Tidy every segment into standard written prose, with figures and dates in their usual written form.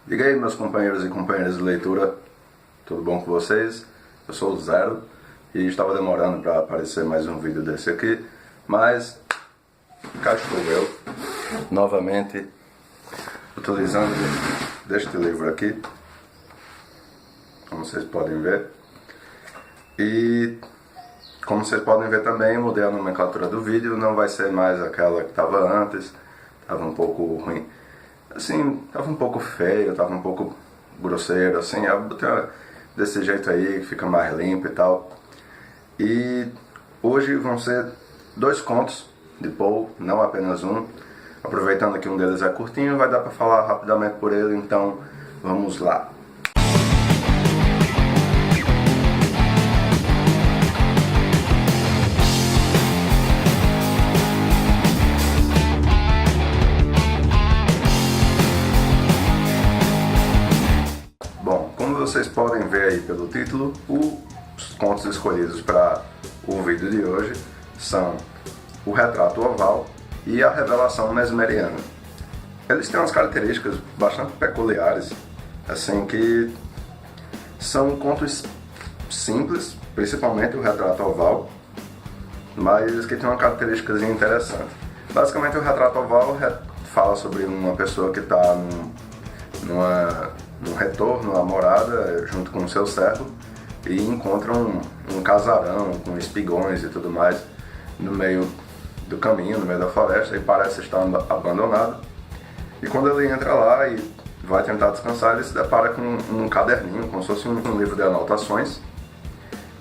Diga aí, meus companheiros e companheiras de leitura, tudo bom com vocês? Eu sou o Zero e estava demorando para aparecer mais um vídeo desse aqui, mas cá estou eu, novamente, utilizando deste livro aqui, como vocês podem ver. E como vocês podem ver também, mudei a nomenclatura do vídeo, não vai ser mais aquela que estava antes, estava um pouco ruim. Assim, tava um pouco feio, tava um pouco grosseiro, assim, eu botei desse jeito aí, que fica mais limpo e tal. E hoje vão ser 2 contos de Poe, não apenas um. Aproveitando que um deles é curtinho, vai dar pra falar rapidamente por ele, então vamos lá. Bom, como vocês podem ver aí pelo título, os contos escolhidos para o vídeo de hoje são O Retrato Oval e A Revelação Mesmeriana. Eles têm umas características bastante peculiares, assim, que são contos simples, principalmente o Retrato Oval, mas que tem uma característica interessante. Basicamente, o Retrato Oval fala sobre uma pessoa que está num retorno à morada junto com o seu servo e encontram um casarão com espigões e tudo mais no meio do caminho, no meio da floresta, e parece estar abandonado. E quando ele entra lá e vai tentar descansar, ele se depara com um caderninho, como se fosse um livro de anotações,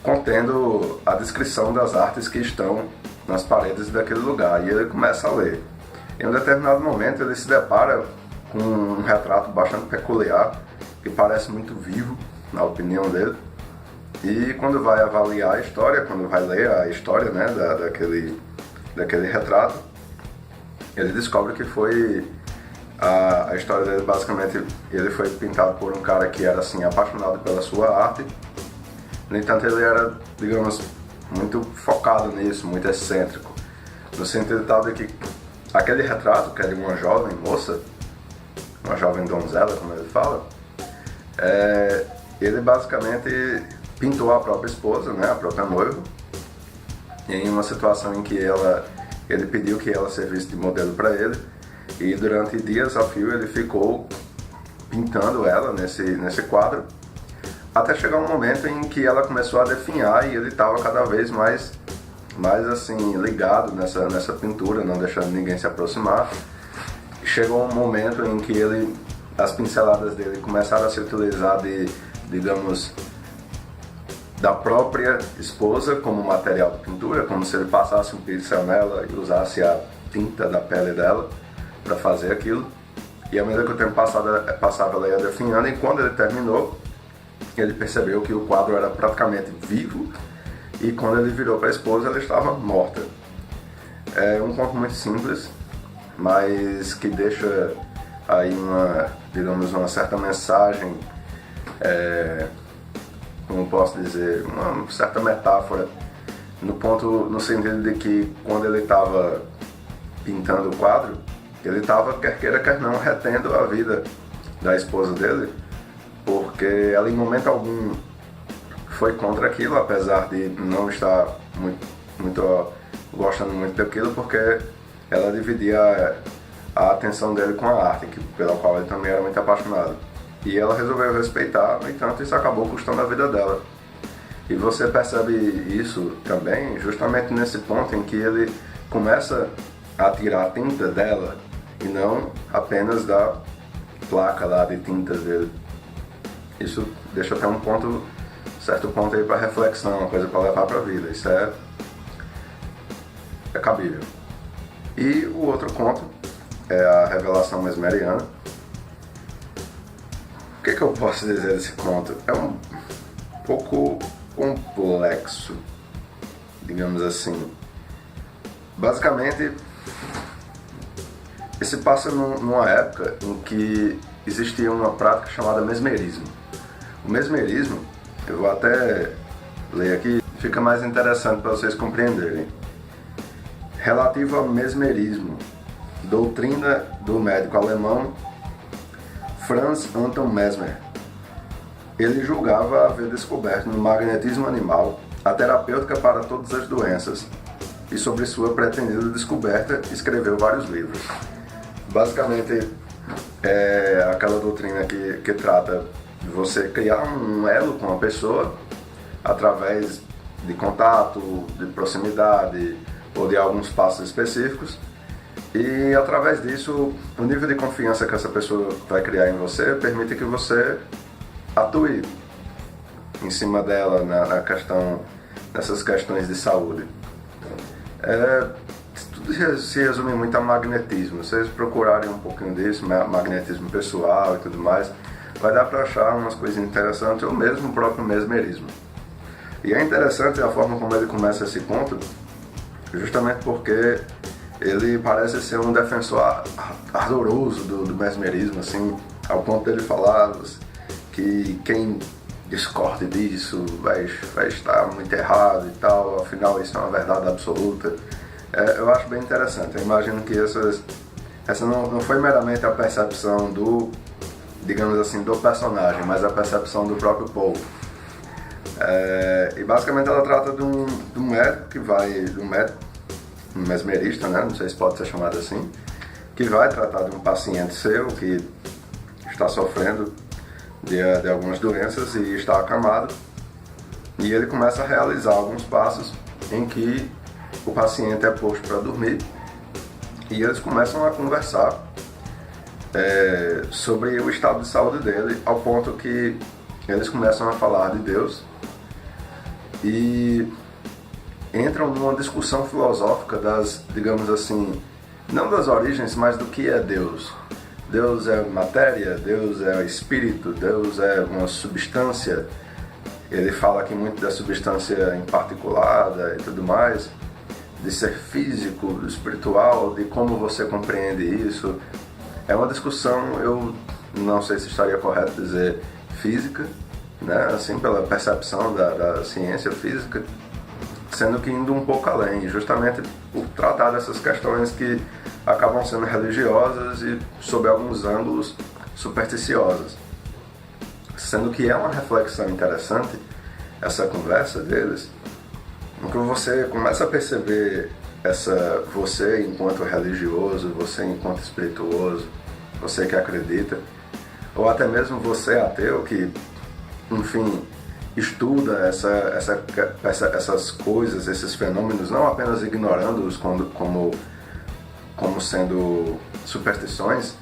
contendo a descrição das artes que estão nas paredes daquele lugar, e ele começa a ler. Em um determinado momento ele se depara com um retrato bastante peculiar, que parece muito vivo, na opinião dele. E quando vai avaliar a história, quando vai ler a história, né, daquele retrato, ele descobre que foi a história dele. Basicamente, ele foi pintado por um cara que era assim apaixonado pela sua arte. No entanto, ele era, digamos, muito focado nisso, muito excêntrico, no sentido tal de que aquele retrato, que é de uma jovem moça, uma jovem donzela, como ele fala, ele basicamente pintou a própria esposa, né, a própria noiva, em uma situação em que ele pediu que ela servisse de modelo para ele, e durante dias a fio ele ficou pintando ela nesse quadro, até chegar um momento em que ela começou a definhar e ele estava cada vez mais assim, ligado nessa pintura, não deixando ninguém se aproximar. Chegou um momento em que as pinceladas dele começaram a se utilizar digamos, da própria esposa como material de pintura, como se ele passasse um pincel nela e usasse a tinta da pele dela para fazer aquilo. E à medida que o tempo passava, ela ia definhando, e quando ele terminou, ele percebeu que o quadro era praticamente vivo, e quando ele virou para a esposa, ela estava morta. É um conto muito simples, mas que deixa aí uma certa mensagem, como posso dizer, uma certa metáfora, no sentido de que quando ele estava pintando o quadro, ele estava, quer queira quer não, retendo a vida da esposa dele, porque ela em momento algum foi contra aquilo, apesar de não estar muito gostando muito daquilo, porque ela dividia a atenção dele com a arte, pela qual ele também era muito apaixonado. E ela resolveu respeitar, no entanto, isso acabou custando a vida dela. E você percebe isso também justamente nesse ponto em que ele começa a tirar a tinta dela e não apenas da placa lá de tintas dele. Isso deixa até certo ponto aí para reflexão, uma coisa para levar para a vida. Isso é cabível. E o outro conto é A Revelação Mesmeriana. O que eu posso dizer desse conto? É um pouco complexo, digamos assim. Basicamente, esse passa numa época em que existia uma prática chamada mesmerismo. O mesmerismo, eu vou até ler aqui, fica mais interessante para vocês compreenderem. Relativo ao mesmerismo, doutrina do médico alemão Franz Anton Mesmer. Ele julgava haver descoberto no magnetismo animal a terapêutica para todas as doenças e sobre sua pretendida descoberta escreveu vários livros. Basicamente é aquela doutrina que trata de você criar um elo com a pessoa através de contato, de proximidade ou de alguns passos específicos, e através disso o nível de confiança que essa pessoa vai criar em você permite que você atue em cima dela nessas questões de saúde. Tudo se resume muito a magnetismo. Se vocês procurarem um pouquinho disso, magnetismo pessoal e tudo mais, vai dar para achar umas coisas interessantes, ou mesmo o próprio mesmerismo. E é interessante a forma como ele começa esse conto, justamente porque ele parece ser um defensor ardoroso do mesmerismo, assim, ao ponto dele falar que quem discorde disso vai estar muito errado e tal, afinal isso é uma verdade absoluta. Eu acho bem interessante. Eu imagino que essa não foi meramente a percepção digamos assim, do personagem, mas a percepção do próprio Poe. E basicamente ela trata de um médico um mesmerista, né? Não sei se pode ser chamado assim, que vai tratar de um paciente seu que está sofrendo de algumas doenças e está acamado, e ele começa a realizar alguns passos em que o paciente é posto para dormir e eles começam a conversar sobre o estado de saúde dele, ao ponto que eles começam a falar de Deus e entram numa discussão filosófica digamos assim, não das origens, mas do que é Deus. Deus é matéria, Deus é espírito, Deus é uma substância. Ele fala aqui muito da substância em particular e tudo mais, de ser físico, espiritual, de como você compreende isso. É uma discussão, eu não sei se estaria correto dizer física, né? Assim, pela percepção da ciência física, sendo que indo um pouco além, justamente por tratar dessas questões que acabam sendo religiosas e, sob alguns ângulos, supersticiosas. Sendo que é uma reflexão interessante essa conversa deles, em que você começa a perceber você enquanto religioso, você enquanto espirituoso, você que acredita, ou até mesmo você ateu que, enfim, estuda essas coisas, esses fenômenos, não apenas ignorando-os como sendo superstições.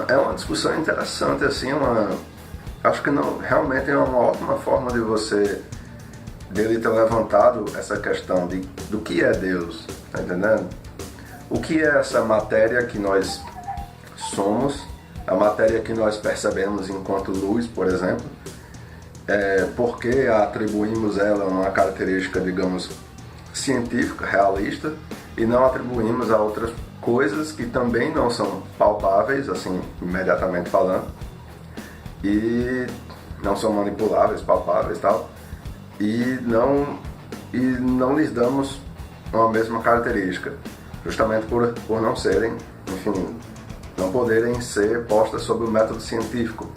É uma discussão interessante, assim, acho que realmente é uma ótima forma dele ter levantado essa questão do que é Deus, tá entendendo? O que é essa matéria que nós somos, a matéria que nós percebemos enquanto luz, por exemplo, por que atribuímos ela uma característica, digamos, científica, realista, e não atribuímos a outras coisas que também não são palpáveis, assim, imediatamente falando, e não são manipuláveis, palpáveis e tal, e não lhes damos uma mesma característica, justamente por não serem, enfim, não poderem ser postas sob o método científico.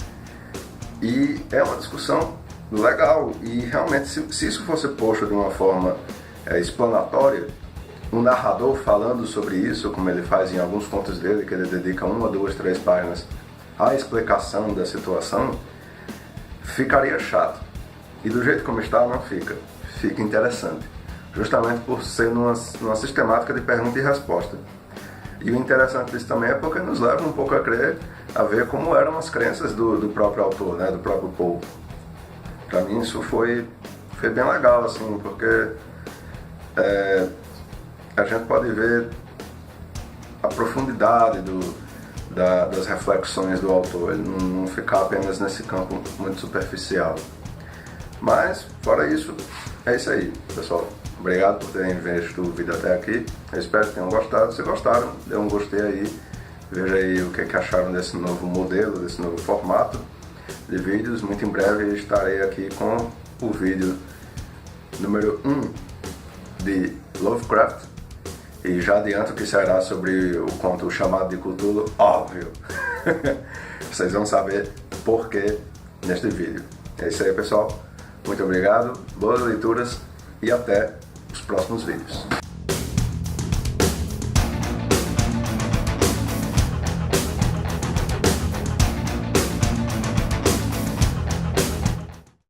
E é uma discussão legal, e realmente se isso fosse posto de uma forma explanatória, um narrador falando sobre isso, como ele faz em alguns contos dele, que ele dedica 1, 2, 3 páginas à explicação da situação, ficaria chato. E do jeito como está, não fica. Fica interessante. Justamente por ser numa sistemática de pergunta e resposta. E o interessante disso também é porque nos leva um pouco a ver como eram as crenças do próprio autor, né, do próprio Poe. Para mim isso foi bem legal, assim, porque a gente pode ver a profundidade das reflexões do autor, ele não ficar apenas nesse campo muito superficial. Mas, fora isso, é isso aí, pessoal. Obrigado por terem visto o vídeo até aqui. Eu espero que tenham gostado. Se gostaram, dê um gostei aí. Veja aí o que acharam desse novo modelo, desse novo formato de vídeos. Muito em breve estarei aqui com o vídeo número 1 de Lovecraft. E já adianto que será sobre o conto chamado de Cthulhu, óbvio. Vocês vão saber por que neste vídeo. É isso aí, pessoal. Muito obrigado, boas leituras e até os próximos vídeos.